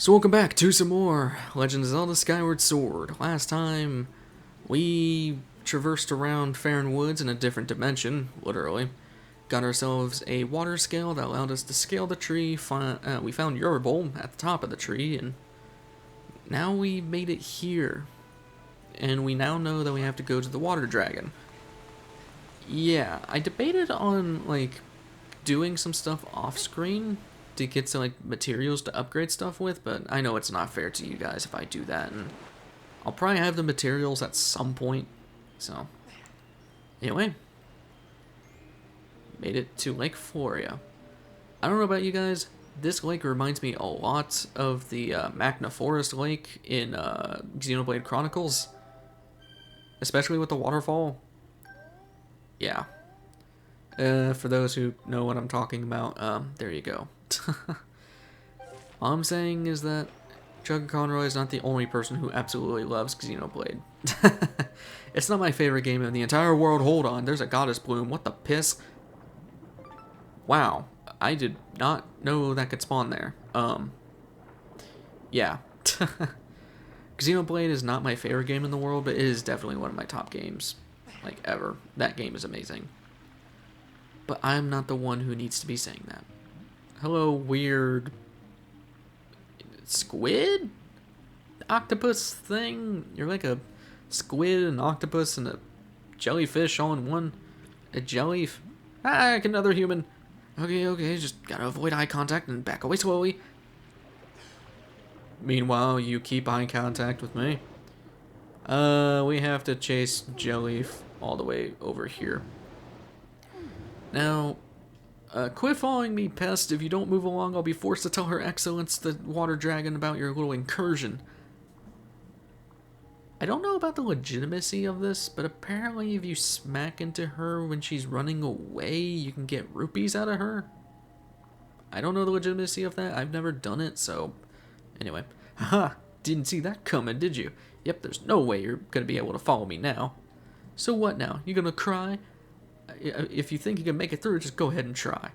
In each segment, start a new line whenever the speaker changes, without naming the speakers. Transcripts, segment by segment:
So welcome back to some more Legend of Zelda Skyward Sword. Last time, we traversed around Faron Woods in a different dimension, literally. Got ourselves a water scale that allowed us to scale the tree. We found Ghirahim at the top of the tree, and now we made it here. And we now know that we have to go to the water dragon. Yeah, I debated on, doing some stuff off-screen to get some materials to upgrade stuff with, but I know it's not fair to you guys if I do that, and I'll probably have the materials at some point. So anyway, made it to Lake Floria. I don't know about you guys, this lake reminds me a lot of the Magna Forest Lake in Xenoblade Chronicles, especially with the waterfall. Yeah, for those who know what I'm talking about, there you go. All I'm saying is that Chugga Conroy is not the only person who absolutely loves Xenoblade. It's not my favorite game in the entire world. Hold on, there's a goddess bloom. What the piss? Wow, I did not know that could spawn there. Yeah. Xenoblade is not my favorite game in the world, but it is definitely one of my top games, ever. That game is amazing. But I'm not the one who needs to be saying that. Hello, weird squid? Octopus thing? You're like a squid, an octopus, and a jellyfish all in one. A another human. Okay, just gotta avoid eye contact and back away slowly. Meanwhile, you keep eye contact with me. We have to chase Jelly all the way over here. Now, quit following me, pest. If you don't move along, I'll be forced to tell Her Excellence, the Water Dragon, about your little incursion. I don't know about the legitimacy of this, but apparently if you smack into her when she's running away, you can get rupees out of her. I don't know the legitimacy of that. I've never done it, so anyway. Haha, didn't see that coming, did you? Yep, there's no way you're gonna be able to follow me now. So what now? You gonna cry? If you think you can make it through, just go ahead and try.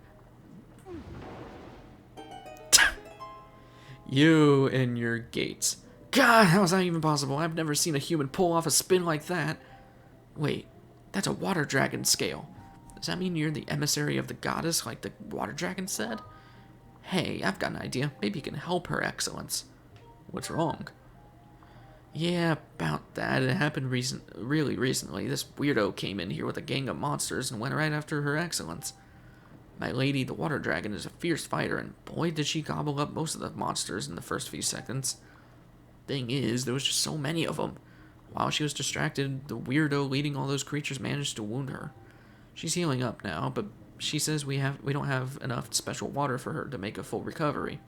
You and your gates. God, how is that even possible? I've never seen a human pull off a spin like that. Wait, that's a water dragon scale. Does that mean you're the emissary of the goddess, like the water dragon said? Hey, I've got an idea. Maybe you can help Her Excellence. What's wrong? Yeah, about that. It happened really recently. This weirdo came in here with a gang of monsters and went right after Her Excellence. My lady, the water dragon, is a fierce fighter, and boy did she gobble up most of the monsters in the first few seconds. Thing is, there was just so many of them. While she was distracted, the weirdo leading all those creatures managed to wound her. She's healing up now, but she says we don't have enough special water for her to make a full recovery.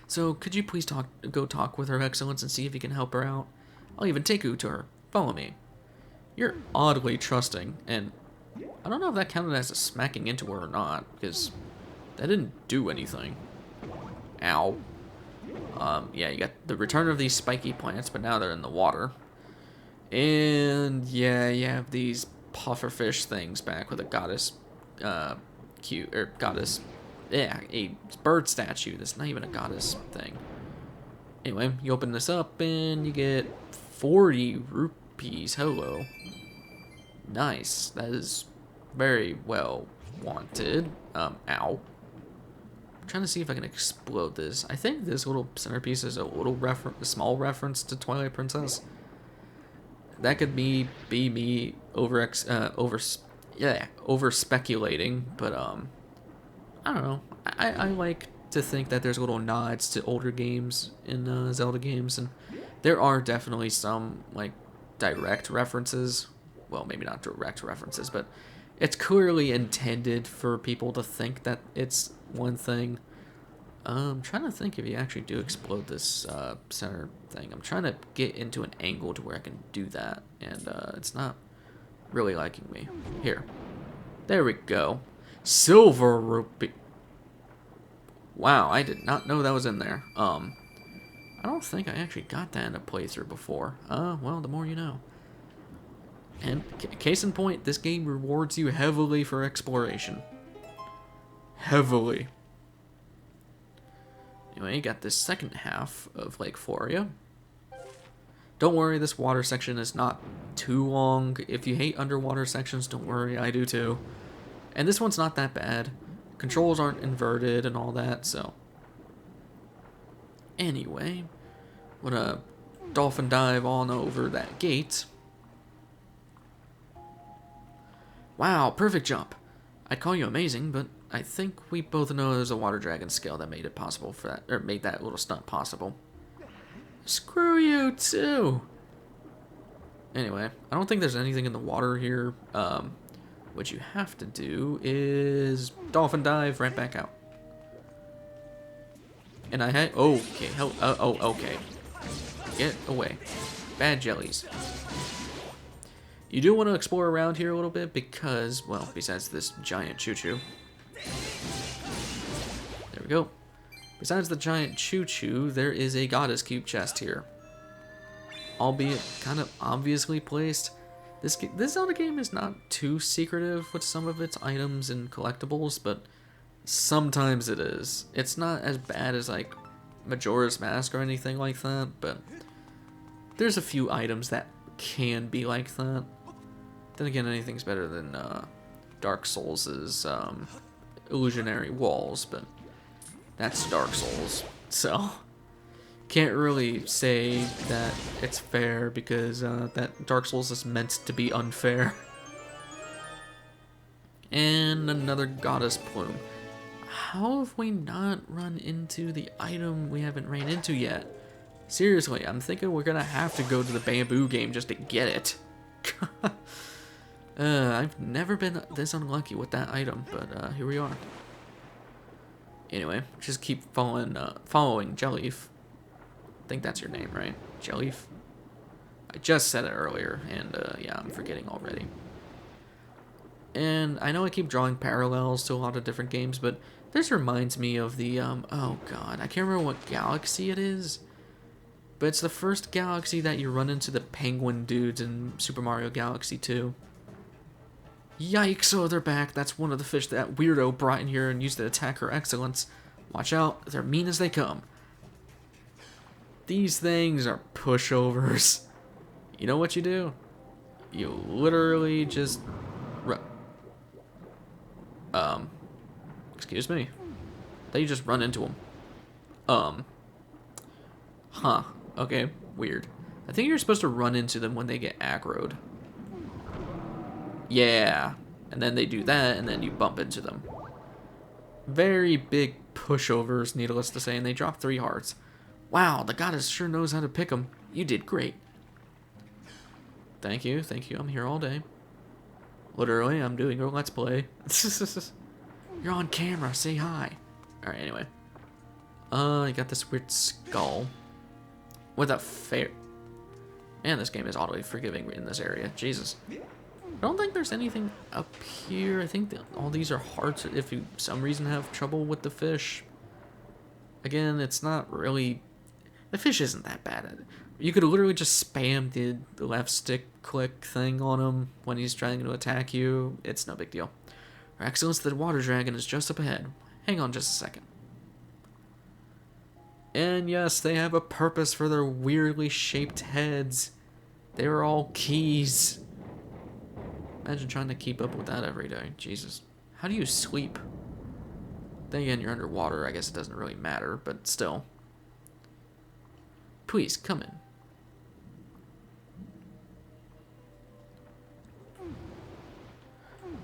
So, could you please go talk with Her Excellence and see if you can help her out? I'll even take you to her. Follow me. You're oddly trusting, and I don't know if that counted as a smacking into her or not, because that didn't do anything. Ow. Yeah, you got the return of these spiky plants, but now they're in the water. And, yeah, you have these pufferfish things back with a goddess, goddess... Yeah, a bird statue that's not even a goddess thing. Anyway, you open this up and you get 40 rupees. Hello. Nice. That is very well wanted. Ow. I'm trying to see if I can explode this. I think this little centerpiece is a small reference to Twilight Princess. That could be me over speculating, but I don't know. I like to think that there's little nods to older games in Zelda games, and there are definitely some direct references. Well, maybe not direct references, but it's clearly intended for people to think that it's one thing. I'm trying to think if you actually do explode this center thing. I'm trying to get into an angle to where I can do that, and it's not really liking me. Here. There we go. Silver rupee. Wow, I did not know that was in there. I don't think I actually got that in a playthrough before. Well, the more you know. And case in point, this game rewards you heavily for exploration. Heavily. Anyway, you got this second half of Lake Floria. Don't worry, this water section is not too long. If you hate underwater sections, don't worry, I do too. And this one's not that bad. Controls aren't inverted and all that, so. Anyway, I'm gonna dolphin dive on over that gate. Wow, perfect jump. I'd call you amazing, but I think we both know there's a water dragon scale that made it possible for that, or made that little stunt possible. Screw you too. Anyway, I don't think there's anything in the water here. What you have to do is dolphin dive right back out. And I had okay, okay. Get away, bad jellies. You do want to explore around here a little bit because, well, besides this giant choo-choo. There we go. Besides the giant choo-choo, there is a goddess cube chest here. Albeit kind of obviously placed. This Zelda game is not too secretive with some of its items and collectibles, but sometimes it is. It's not as bad as like Majora's Mask or anything like that, but there's a few items that can be like that. Then again, anything's better than Dark Souls' illusionary walls, but that's Dark Souls, so can't really say that it's fair because that Dark Souls is meant to be unfair. And another goddess plume. How have we not run into the item we haven't ran into yet? Seriously, I'm thinking we're gonna have to go to the bamboo game just to get it. I've never been this unlucky with that item, but here we are. Anyway, just keep following Jelleaf. I think that's your name, right? Jelleaf? I just said it earlier, and yeah, I'm forgetting already. And I know I keep drawing parallels to a lot of different games, but this reminds me of the, oh god, I can't remember what galaxy it is. But it's the first galaxy that you run into the penguin dudes in Super Mario Galaxy 2. Yikes, oh, they're back. That's one of the fish that weirdo brought in here and used to attack her excellence. Watch out, they're mean as they come. These things are pushovers. You know what you do? You literally just... excuse me. They just run into them. Huh. Okay, weird. I think you're supposed to run into them when they get aggroed. Yeah. And then they do that, and then you bump into them. Very big pushovers, needless to say, and they drop 3 hearts. Wow, the goddess sure knows how to pick them. You did great. Thank you, I'm here all day. Literally, I'm doing a let's play. You're on camera, say hi. Alright, anyway. You got this weird skull. With a fair... Man, this game is oddly forgiving in this area. Jesus. I don't think there's anything up here. I think that all these are hearts if you, for some reason, have trouble with the fish. Again, it's not really... The fish isn't that bad. You could literally just spam the left stick click thing on him when he's trying to attack you. It's no big deal. Her Excellence, the water dragon is just up ahead. Hang on just a second. And yes, they have a purpose for their weirdly shaped heads. They are all keys. Imagine trying to keep up with that every day. Jesus. How do you sleep? Then again, you're underwater. I guess it doesn't really matter, but still. Please, come in.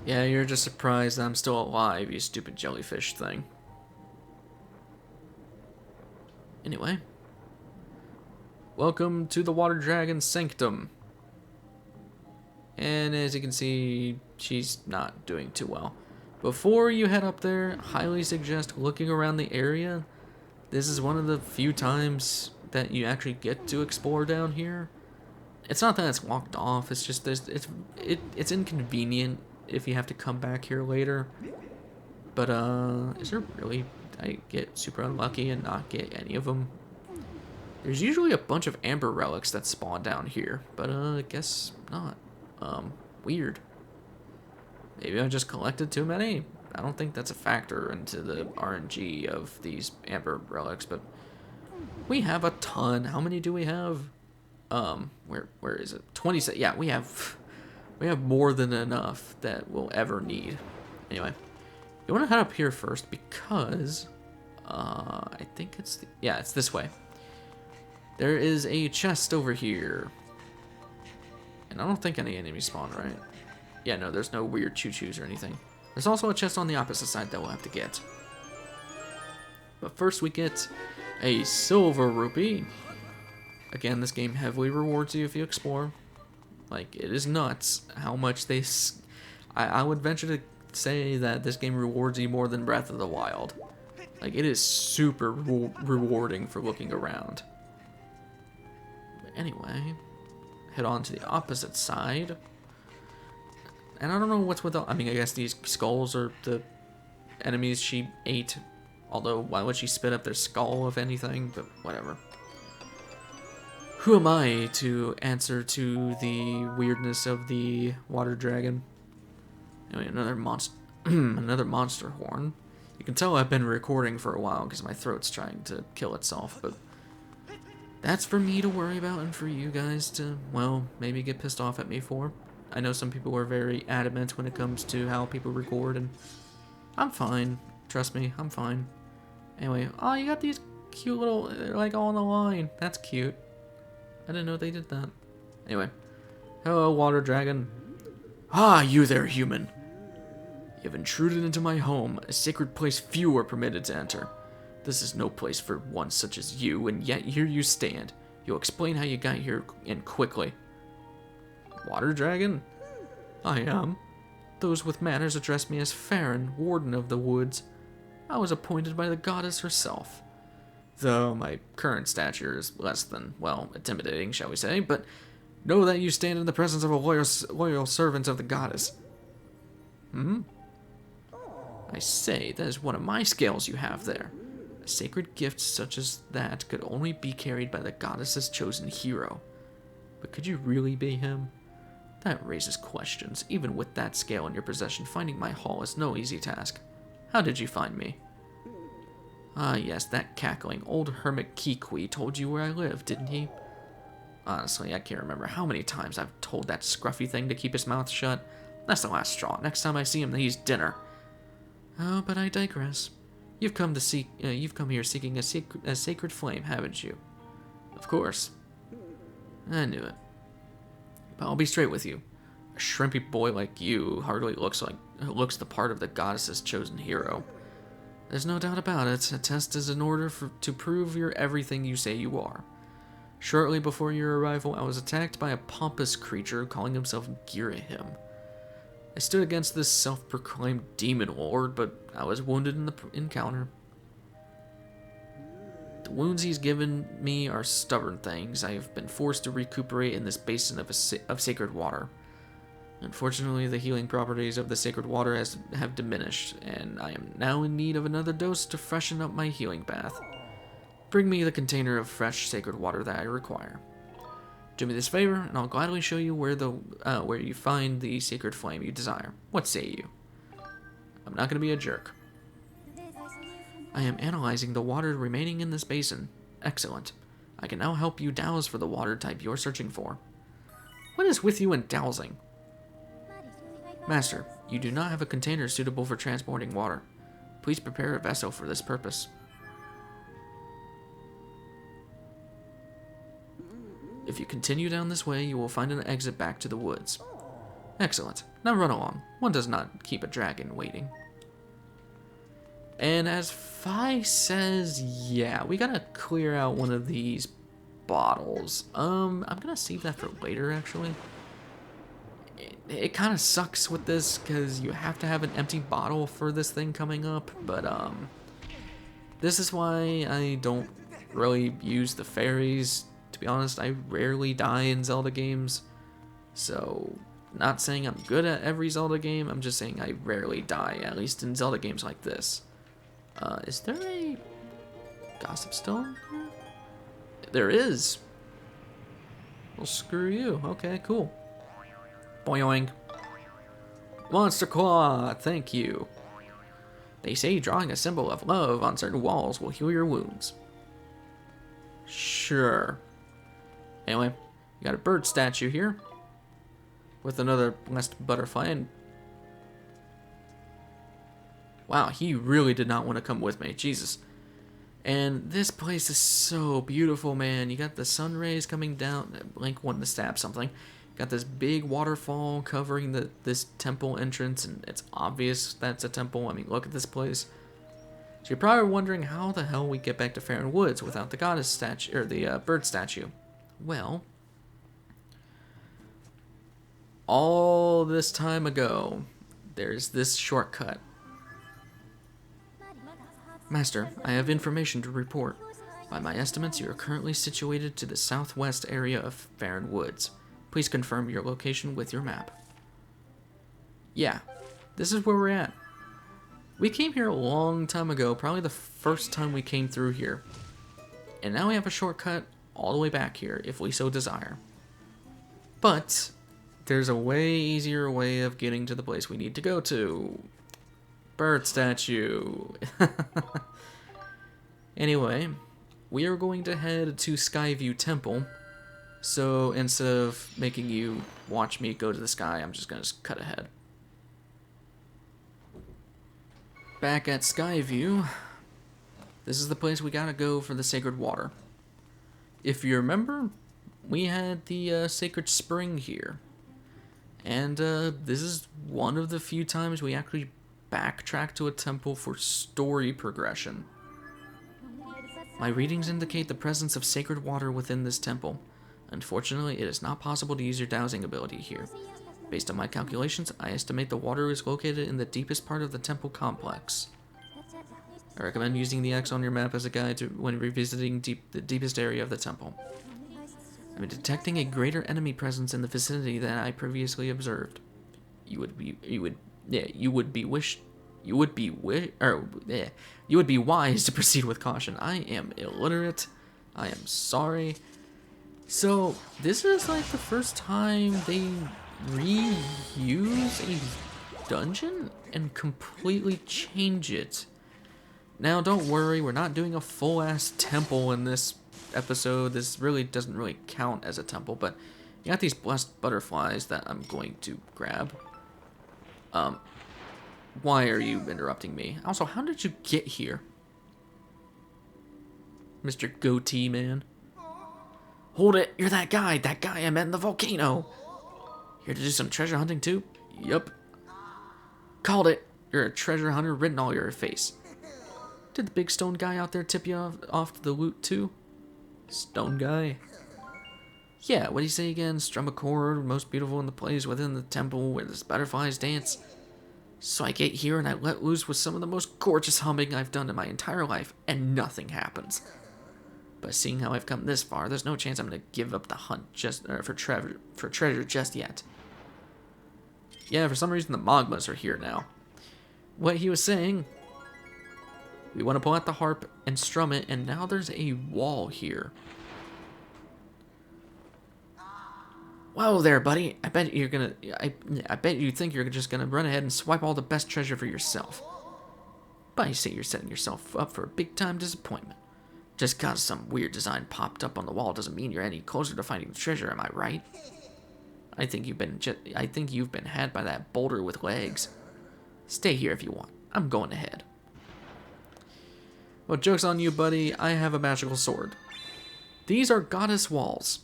Yeah, you're just surprised that I'm still alive, you stupid jellyfish thing. Anyway. Welcome to the Water Dragon's Sanctum. And as you can see, she's not doing too well. Before you head up there, highly suggest looking around the area. This is one of the few times that you actually get to explore down here. It's not that it's locked off, it's just it's inconvenient if you have to come back here later. But is there really... I get super unlucky and not get any of them? There's usually a bunch of amber relics that spawn down here, but I guess not. Weird. Maybe I just collected too many. I don't think that's a factor into the RNG of these amber relics, but we have a ton. How many do we have? Where is it? 27. Yeah, we have more than enough that we'll ever need. Anyway, you want to head up here first because I think it's it's this way. There is a chest over here, and I don't think any enemies spawn, right? Yeah, no, there's no weird choo-choos or anything. There's also a chest on the opposite side that we'll have to get. But first we get a silver rupee. Again, this game heavily rewards you if you explore. Like, it is nuts how much they... I would venture to say that this game rewards you more than Breath of the Wild. Like, it is super rewarding for looking around. But anyway, head on to the opposite side. And I don't know what's with all... I mean, I guess these skulls are the enemies she ate. Although, why would she spit up their skull, if anything? But whatever. Who am I to answer to the weirdness of the water dragon? Anyway, another monster horn. You can tell I've been recording for a while because my throat's trying to kill itself, but that's for me to worry about and for you guys to, well, maybe get pissed off at me for. I know some people are very adamant when it comes to how people record, and I'm fine. Trust me, I'm fine. Anyway, oh, you got these cute little, they're like all on the line. That's cute. I didn't know they did that. Anyway. Hello, water dragon. Ah, you there, human. You have intruded into my home, a sacred place few are permitted to enter. This is no place for one such as you, and yet here you stand. You'll explain how you got here, and quickly. Water dragon? I am. Those with manners address me as Farron, warden of the woods. I was appointed by the goddess herself. Though my current stature is less than, well, intimidating, shall we say, but know that you stand in the presence of a loyal servant of the goddess. I say, that is one of my scales you have there. A sacred gift such as that could only be carried by the goddess's chosen hero. But could you really be him? That raises questions. Even with that scale in your possession, finding my hall is no easy task. How did you find me? Ah, yes, that cackling old hermit Kikwi told you where I live, didn't he? Honestly, I can't remember how many times I've told that scruffy thing to keep his mouth shut. That's the last straw. Next time I see him, he's dinner. Oh, but I digress. You've come here seeking a sacred flame, haven't you? Of course. I knew it. But I'll be straight with you. A shrimpy boy like you hardly looks the part of the goddess's chosen hero. There's no doubt about it. A test is in order to prove you're everything you say you are. Shortly before your arrival, I was attacked by a pompous creature calling himself Ghirahim. I stood against this self-proclaimed demon lord, but I was wounded in the encounter. The wounds he's given me are stubborn things. I have been forced to recuperate in this basin of sacred water. Unfortunately, the healing properties of the sacred water have diminished, and I am now in need of another dose to freshen up my healing bath. Bring me the container of fresh sacred water that I require. Do me this favor, and I'll gladly show you where you find the sacred flame you desire. What say you? I'm not going to be a jerk. I am analyzing the water remaining in this basin. Excellent. I can now help you dowse for the water type you're searching for. What is with you and dowsing? Master, you do not have a container suitable for transporting water. Please prepare a vessel for this purpose. If you continue down this way, you will find an exit back to the woods. Excellent. Now run along. One does not keep a dragon waiting. And as Fi says, yeah, we gotta clear out one of these bottles. I'm gonna save that for later, actually. It kind of sucks with this because you have to have an empty bottle for this thing coming up, but this is why I don't really use the fairies. To be honest, I rarely die in Zelda games, so not saying I'm good at every Zelda game, I'm just saying I rarely die, at least in Zelda games like this. Is there a gossip stone here? There is. Well, screw you. Okay, cool. Boing. Monster Claw, thank you. They say drawing a symbol of love on certain walls will heal your wounds. Sure. Anyway, you got a bird statue here with another blessed butterfly, and wow, he really did not want to come with me. Jesus. And this place is so beautiful, man. You got the sun rays coming down. Link wanted to stab something. Got this big waterfall covering this temple entrance, and it's obvious that's a temple. I mean, look at this place. So you're probably wondering how the hell we get back to Faron Woods without the goddess statue, or the bird statue. Well, all this time ago, there's this shortcut. Master, I have information to report. By my estimates, you are currently situated to the southwest area of Faron Woods. Please confirm your location with your map. Yeah, this is where we're at. We came here a long time ago, probably the first time we came through here. And now we have a shortcut all the way back here, if we so desire. But there's a way easier way of getting to the place we need to go to. Bird statue. Anyway, we are going to head to Skyview Temple. So instead of making you watch me go to the sky, I'm just going to cut ahead. Back at Skyview, this is the place we gotta go for the sacred water. If you remember, we had the sacred spring here. And this is one of the few times we actually backtrack to a temple for story progression. My readings indicate the presence of sacred water within this temple. Unfortunately, it is not possible to use your dowsing ability here. Based on my calculations, I estimate the water is located in the deepest part of the temple complex. I recommend using the X on your map as a guide when revisiting the deepest area of the temple. I'm detecting a greater enemy presence in the vicinity than I previously observed. You would be wise to proceed with caution. I am illiterate. I am sorry. So this is like the first time they reuse a dungeon and completely change it. Now don't worry, we're not doing a full ass temple in this episode. This really doesn't really count as a temple, but you got these blessed butterflies that I'm going to grab. Why are you interrupting me? Also, how did you get here? Mr. Goatee Man. Hold it, you're that guy I met in the volcano. Here to do some treasure hunting too? Yup. Called it. You're a treasure hunter written all over your face. Did the big stone guy out there tip you off to the loot too? Stone guy? Yeah, what do you say again? Strum a chord, most beautiful in the place within the temple where the butterflies dance. So I get here and I let loose with some of the most gorgeous humming I've done in my entire life, and nothing happens. But seeing how I've come this far, there's no chance I'm gonna give up the hunt for treasure just yet. Yeah, for some reason the Magmas are here now. What he was saying, we want to pull out the harp and strum it, and now there's a wall here. Whoa there, buddy. I bet you think you're just gonna run ahead and swipe all the best treasure for yourself. But you say you're setting yourself up for a big time disappointment. Just cause some weird design popped up on the wall doesn't mean you're any closer to finding the treasure, am I right? I think you've been had by that boulder with legs. Stay here if you want. I'm going ahead. Well, joke's on you, buddy. I have a magical sword. These are goddess walls.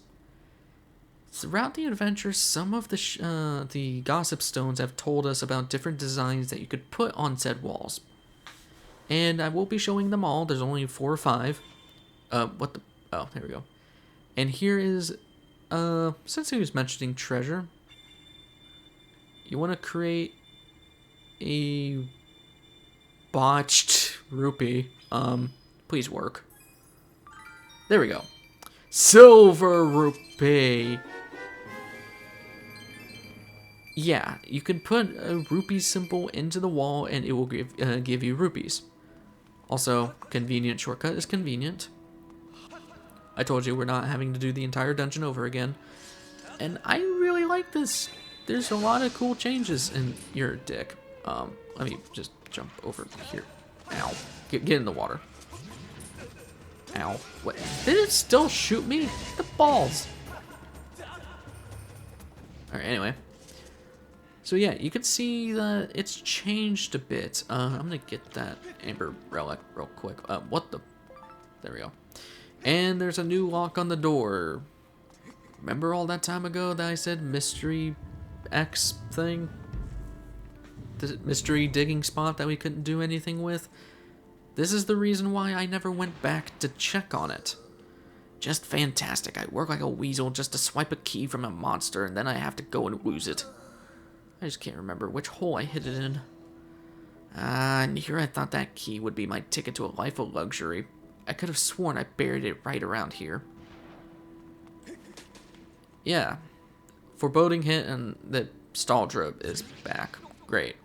Throughout the adventure, some of the gossip stones have told us about different designs that you could put on said walls. And I will be showing them all. There's only 4 or 5. Oh, there we go. And here is, since he was mentioning treasure, you want to create a botched rupee. Please work. There we go. Silver rupee. Yeah, you can put a rupee symbol into the wall and it will give you rupees. Also, convenient shortcut is convenient. I told you we're not having to do the entire dungeon over again. And I really like this. There's a lot of cool changes in your dick. Let me just jump over here. Ow. Get in the water. Ow. What? Did it still shoot me? The balls. Alright, anyway. So yeah, you can see that it's changed a bit. I'm gonna get that amber relic real quick. What the? There we go. And there's a new lock on the door. Remember all that time ago that I said mystery X thing? The mystery digging spot that we couldn't do anything with? This is the reason why I never went back to check on it. Just fantastic. I work like a weasel just to swipe a key from a monster and then I have to go and lose it. I just can't remember which hole I hid it in. And here I thought that key would be my ticket to a life of luxury. I could have sworn I buried it right around here. Yeah. Foreboding hit and the Staldra is back. Great.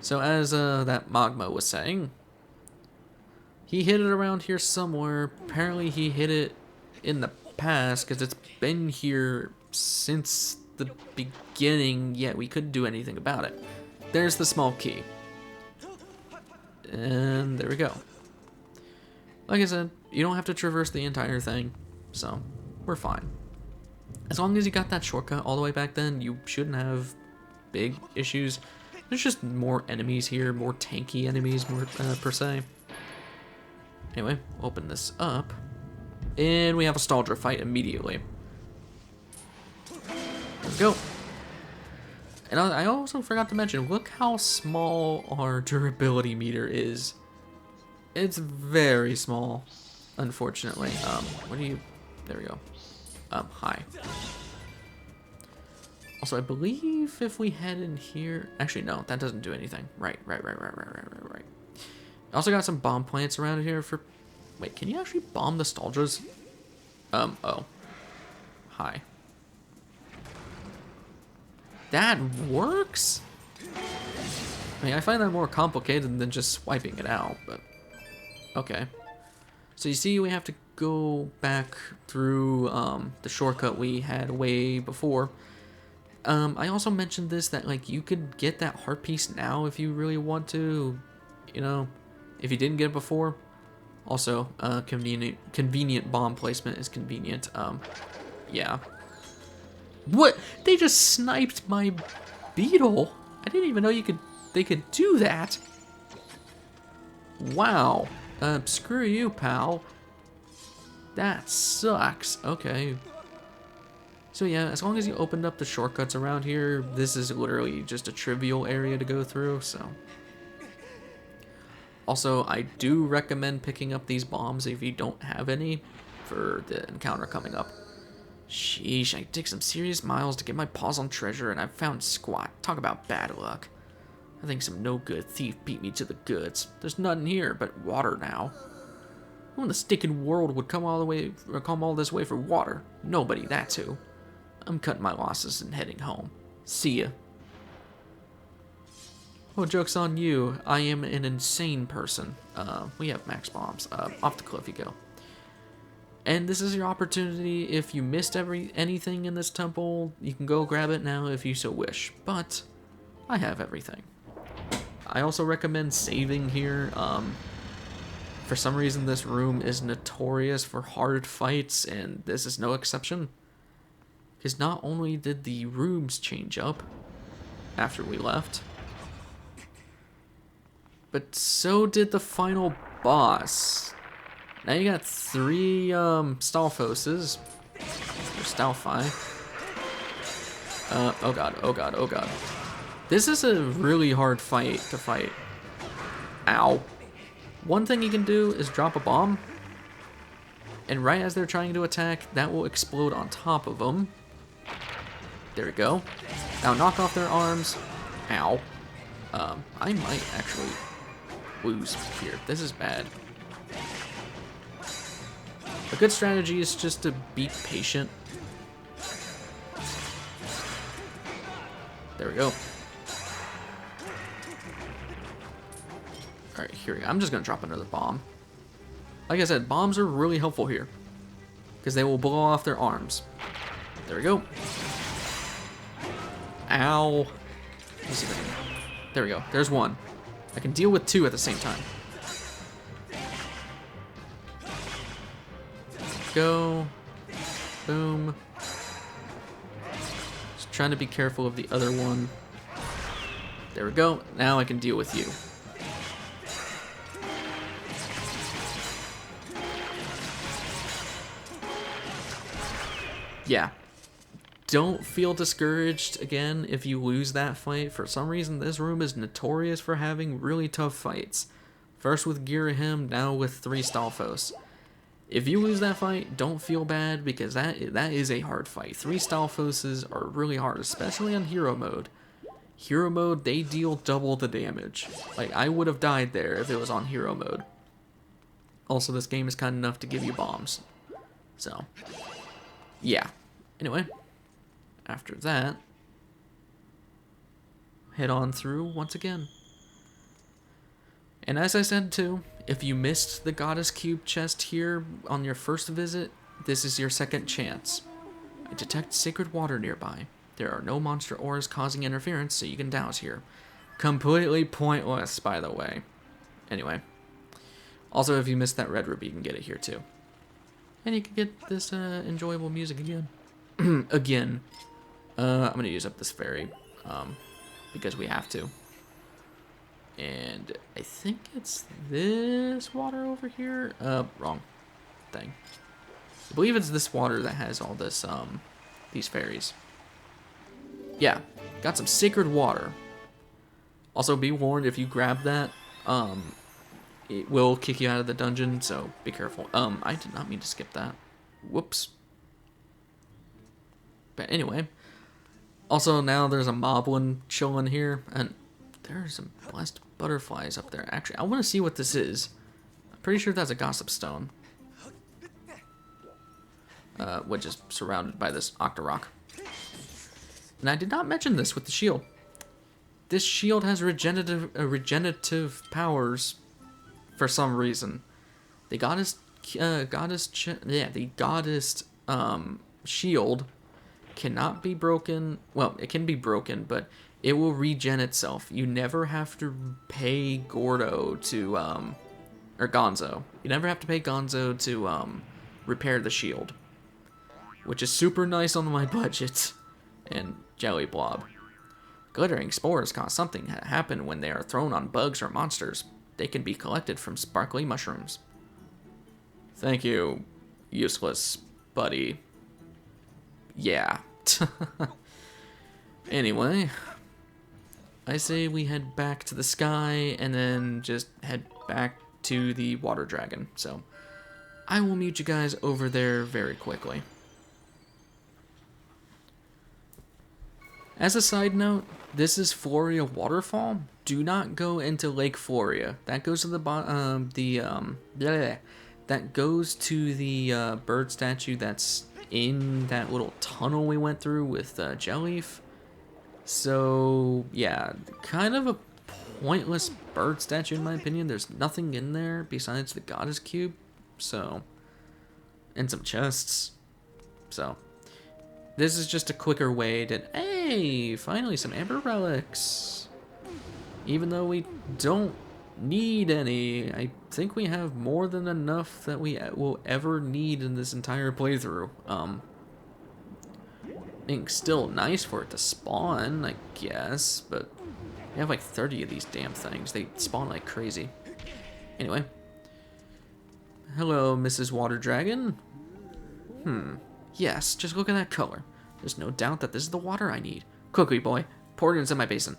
So as that Magma was saying, he hid it around here somewhere. Apparently he hid it in the past because it's been here since the beginning, yet we couldn't do anything about it. There's the small key. And there we go. Like I said, you don't have to traverse the entire thing, so we're fine. As long as you got that shortcut all the way back then, you shouldn't have big issues. There's just more enemies here, more tanky enemies, more per se. Anyway, open this up. And we have a Staldra fight immediately. Let's go. And I also forgot to mention, look how small our durability meter is. It's very small, unfortunately. What do you... There we go. Hi. Also, I believe if we head in here... Actually, no, that doesn't do anything. Right. I also got some bomb plants around here for... Wait, can you actually bomb the Staldras? Oh. Hi. That works? I mean, I find that more complicated than just swiping it out, but... Okay. So you see we have to go back through the shortcut we had way before. I also mentioned this, that like you could get that heart piece now if you really want to, you know, if you didn't get it before. Also, convenient bomb placement is convenient. Yeah. What? They just sniped my beetle? I didn't even know they could do that. Wow. Screw you, pal. That sucks. Okay. So yeah, as long as you opened up the shortcuts around here, this is literally just a trivial area to go through, so. Also, I do recommend picking up these bombs if you don't have any for the encounter coming up. Sheesh, I take some serious miles to get my paws on treasure and I've found squat. Talk about bad luck. I think some no-good thief beat me to the goods. There's nothing here but water now. Who in the stinking world would come all this way for water? Nobody, that's who. I'm cutting my losses and heading home. See ya. Oh, joke's on you. I am an insane person. We have max bombs. Off the cliff you go. And this is your opportunity. If you missed anything in this temple, you can go grab it now if you so wish. But I have everything. I also recommend saving here. For some reason, this room is notorious for hard fights, and this is no exception. Because not only did the rooms change up after we left, but so did the final boss. Now you got 3 Stalfoses, or Stalfi. Oh god. This is a really hard fight to fight. Ow. One thing you can do is drop a bomb, and right as they're trying to attack, that will explode on top of them. There we go. Now knock off their arms. Ow. I might actually lose here. This is bad. A good strategy is just to be patient. There we go. Alright, here we go. I'm just going to drop another bomb. Like I said, bombs are really helpful here, because they will blow off their arms. There we go. Ow. Let me see if I can... There we go. There's one. I can deal with 2 at the same time. Go. Boom. Just trying to be careful of the other one. There we go. Now I can deal with you. Yeah. Don't feel discouraged again if you lose that fight. For some reason, this room is notorious for having really tough fights. First with Ghirahim, now with 3 Stalfos. If you lose that fight, don't feel bad, because that is a hard fight. 3 Stalfoses are really hard, especially on hero mode. Hero mode, they deal double the damage. Like, I would have died there if it was on hero mode. Also, this game is kind enough to give you bombs. So, yeah. Anyway, after that, head on through once again. And as I said too, if you missed the Goddess Cube chest here on your first visit, this is your second chance. I detect sacred water nearby. There are no monster auras causing interference, so you can douse here. Completely pointless, by the way. Anyway. Also, if you missed that red ruby, you can get it here too. And you can get this enjoyable music again. Again. I'm going to use up this fairy, because we have to. And I think it's this water over here. Wrong thing. I believe it's this water that has all this, these fairies. Yeah, got some sacred water. Also, be warned, if you grab that, it will kick you out of the dungeon, so be careful. I did not mean to skip that. Whoops. But anyway, also now there's a moblin chilling here, and there's some blessed butterflies up there. Actually, I want to see what this is. I'm pretty sure that's a gossip stone, which is surrounded by this Octorok. And I did not mention this with the shield. This shield has regenerative powers for some reason. The goddess shield cannot be broken. Well, it can be broken, but it will regen itself. You never have to pay Gordo to, or Gonzo. You never have to pay Gonzo to, repair the shield. Which is super nice on my budget. And Jelly Blob. Glittering spores cause something to happen when they are thrown on bugs or monsters. They can be collected from sparkly mushrooms. Thank you, useless buddy. Yeah. Anyway, I say we head back to the sky and then just head back to the water dragon. So I will meet you guys over there very quickly. As a side note, this is Floria Waterfall. Do not go into Lake Floria. That goes to the that goes to the bird statue that's in that little tunnel we went through with Jellyleaf. So yeah, kind of a pointless bird statue in my opinion. There's nothing in there besides the goddess cube. So, and some chests. So. This is just a quicker way to... Hey! Finally, some amber relics! Even though we don't need any, I think we have more than enough that we will ever need in this entire playthrough. I think still nice for it to spawn, I guess, but we have like 30 of these damn things. They spawn like crazy. Anyway. Hello, Mrs. Water Dragon. Yes, just look at that color. There's no doubt that this is the water I need. Quickly, boy. Pour it into my basin.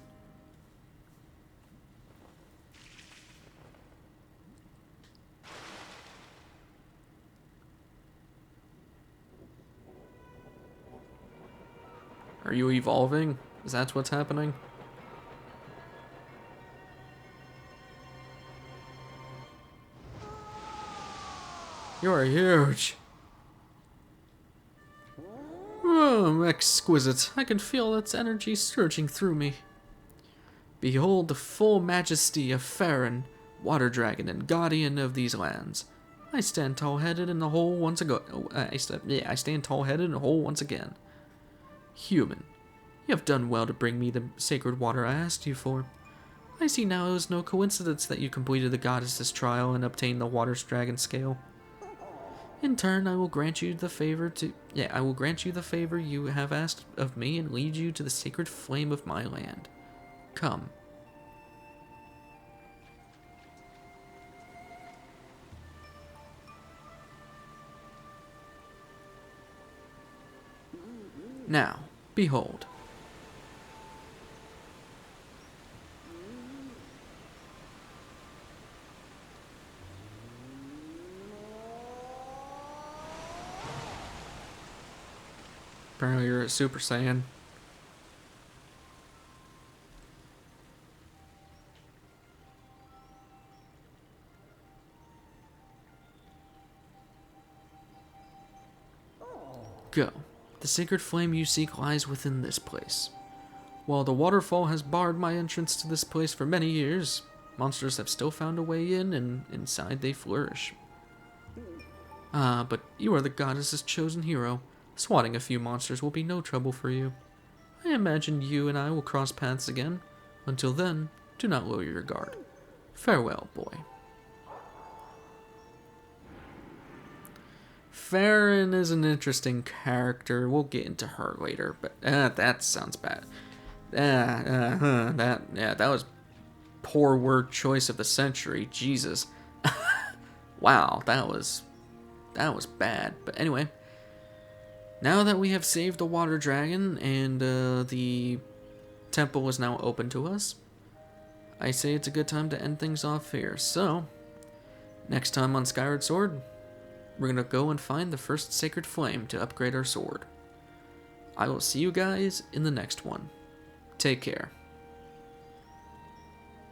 Are you evolving? Is that what's happening? You're huge. Oh, exquisite. I can feel its energy surging through me. Behold the full majesty of Farron, water dragon and guardian of these lands. I stand tall-headed in the hole once ago. I stand tall-headed in the hole once again. Human, you have done well to bring me the sacred water I asked you for. I see now it was no coincidence that you completed the goddess's trial and obtained the water dragon scale. In turn, I will grant you the favor you have asked of me and lead you to the sacred flame of my land. Come. Now, behold. Apparently you're a Super Saiyan. Go. The sacred flame you seek lies within this place. While the waterfall has barred my entrance to this place for many years, monsters have still found a way in, and inside they flourish. Ah, but you are the goddess's chosen hero. Swatting a few monsters will be no trouble for you. I imagine you and I will cross paths again. Until then, do not lower your guard. Farewell, boy. Farron is an interesting character. We'll get into her later, but that sounds bad. That was poor word choice of the century. Jesus. Wow, that was bad. But anyway, now that we have saved the water dragon and the temple is now open to us, I say it's a good time to end things off here. So, next time on Skyward Sword, we're going to go and find the first sacred flame to upgrade our sword. I will see you guys in the next one. Take care.